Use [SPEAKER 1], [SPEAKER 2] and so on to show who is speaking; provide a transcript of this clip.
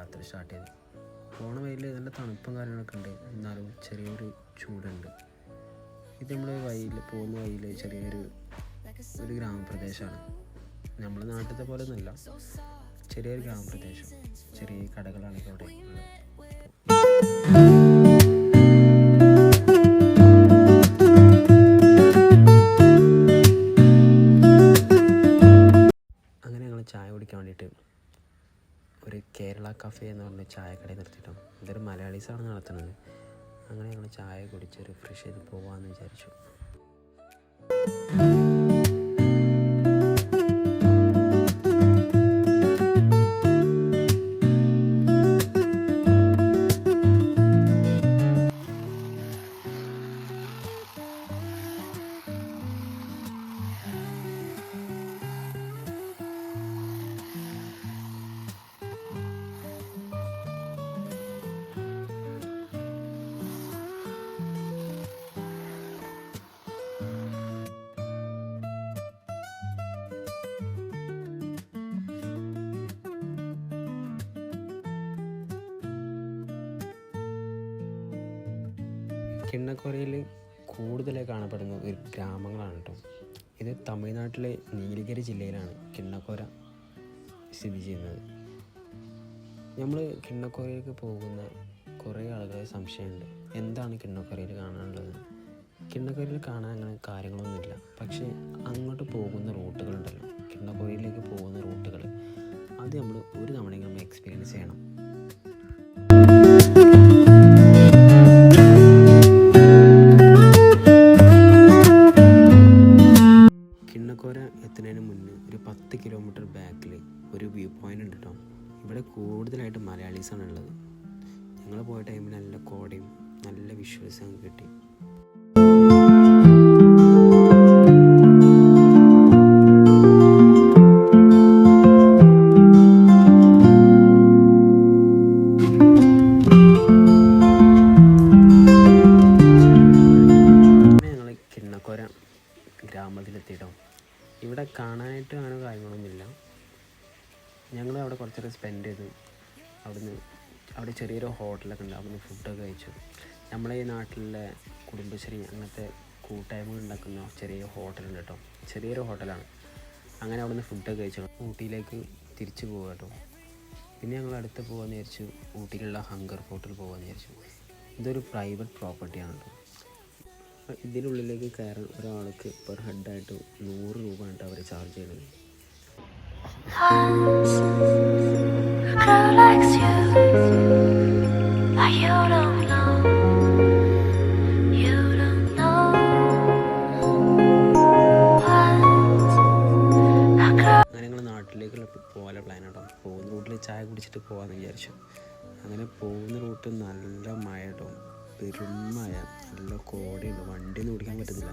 [SPEAKER 1] യാത്ര സ്റ്റാർട്ട് ചെയ്തത്. പോണ വഴിയിൽ നല്ല തണുപ്പും കാര്യങ്ങളൊക്കെ ഉണ്ട്, എന്നാലും ചെറിയൊരു ചൂടുണ്ട്. ഇത് നമ്മൾ പോകുന്ന വഴിയിൽ ചെറിയൊരു ഗ്രാമപ്രദേശമാണ്. നമ്മുടെ നാട്ടിലത്തെ പോലെ ഒന്നുമല്ല, ചെറിയൊരു ഗ്രാമപ്രദേശം. ചെറിയ കടകളാണ് ഇവിടെ ഉള്ളത്. അങ്ങനെ ഞങ്ങൾ ചായ കുടിക്കാൻ വേണ്ടിയിട്ട് ഒരു കേരള കഫേ എന്ന് പറഞ്ഞ ചായക്കടയിൽ നിർത്തിയിട്ടോ. ഇതൊരു മലയാളീസാണ് നടത്തുന്നത്. അങ്ങനെ ഞങ്ങൾ ചായ കുടിച്ച് റിഫ്രഷ് ചെയ്ത് പോകാമെന്ന് വിചാരിച്ചു. കിണ്ണക്കോരയിൽ കൂടുതലായി കാണപ്പെടുന്ന ഒരു ഗ്രാമങ്ങളാണ് കേട്ടോ. ഇത് തമിഴ്നാട്ടിലെ നീലഗിരി ജില്ലയിലാണ് കിണ്ണക്കോര സ്ഥിതി ചെയ്യുന്നത്. നമ്മൾ കിണ്ണക്കോരയിലേക്ക് പോകുന്ന കുറേ ആളുകളെ സംശയമുണ്ട്, എന്താണ് കിണ്ണക്കോരയിൽ കാണാനുള്ളത്. കിണ്ണക്കോരയിൽ കാണാൻ അങ്ങനെ കാര്യങ്ങളൊന്നുമില്ല. പക്ഷേ അങ്ങോട്ട് പോകുന്ന റൂട്ടുകളുണ്ടല്ലോ, കിണ്ണക്കോരയിലേക്ക് പോകുന്ന റൂട്ടുകൾ, അത് നമ്മൾ ഒരു തവണയെങ്കിലും എക്സ്പീരിയൻസ് ചെയ്യണം. കിണ്ണക്കോര എത്തുന്നതിന് മുന്നേ ഒരു 10 കിലോമീറ്റർ ബാക്കിൽ ഒരു വ്യൂ പോയിൻ്റ് ഉണ്ട് കേട്ടോ. ഇവിടെ കൂടുതലായിട്ട് മലയാളീസാണ് ഉള്ളത്. ഞങ്ങൾ പോയ ടൈമിൽ നല്ല കോടയും നല്ല വിഷ്വൽസ് ഞങ്ങൾക്ക് കിട്ടി. ഗ്രാമത്തിലെത്തിയിട്ടോ. ഇവിടെ കാണാനായിട്ട് അങ്ങനെ കാര്യങ്ങളൊന്നുമില്ല. ഞങ്ങൾ അവിടെ കുറച്ച് നേരം സ്പെൻഡ് ചെയ്തു. അവിടെ ചെറിയൊരു ഹോട്ടലൊക്കെ ഉണ്ട്, അവിടുന്ന് ഫുഡൊക്കെ കഴിച്ചു. നമ്മളെ ഈ നാട്ടിലെ കുടുംബശ്രീ അങ്ങനത്തെ കൂട്ടായ്മ ഉണ്ടാക്കുന്ന ചെറിയ ഹോട്ടലുണ്ട് കേട്ടോ, ചെറിയൊരു ഹോട്ടലാണ്. അങ്ങനെ അവിടുന്ന് ഫുഡൊക്കെ കഴിച്ചു ഊട്ടിയിലേക്ക് തിരിച്ചു പോകുക കേട്ടോ. പിന്നെ ഞങ്ങൾ അടുത്ത് പോകാമെന്ന് വിചാരിച്ചു, ഊട്ടിയിലുള്ള ഹങ്കർ ഫോർട്ടിൽ പോകാമെന്ന് വിചാരിച്ചു. ഇതൊരു പ്രൈവറ്റ് പ്രോപ്പർട്ടിയാണ് കേട്ടോ. ഇതിനുള്ളിലേക്ക് കയറാൻ ഒരാൾക്ക് പെർ ഹെഡായിട്ട് 100 രൂപയാണ് അവർ ചാർജ് ചെയ്യുന്നത്. അങ്ങനെ ഞങ്ങൾ നാട്ടിലേക്കുള്ള പോകാനുള്ള പ്ലാനാട്ടോ. പോകുന്ന റൂട്ടിൽ ചായ കുടിച്ചിട്ട് പോകാമെന്ന് വിചാരിച്ചു. അങ്ങനെ പോകുന്ന റൂട്ട് നല്ല മഴ കേട്ടോ, പെരും മഴ, നല്ല കോടയുണ്ട്, വണ്ടിയൊന്നും ഓടിക്കാൻ പറ്റുന്നില്ല.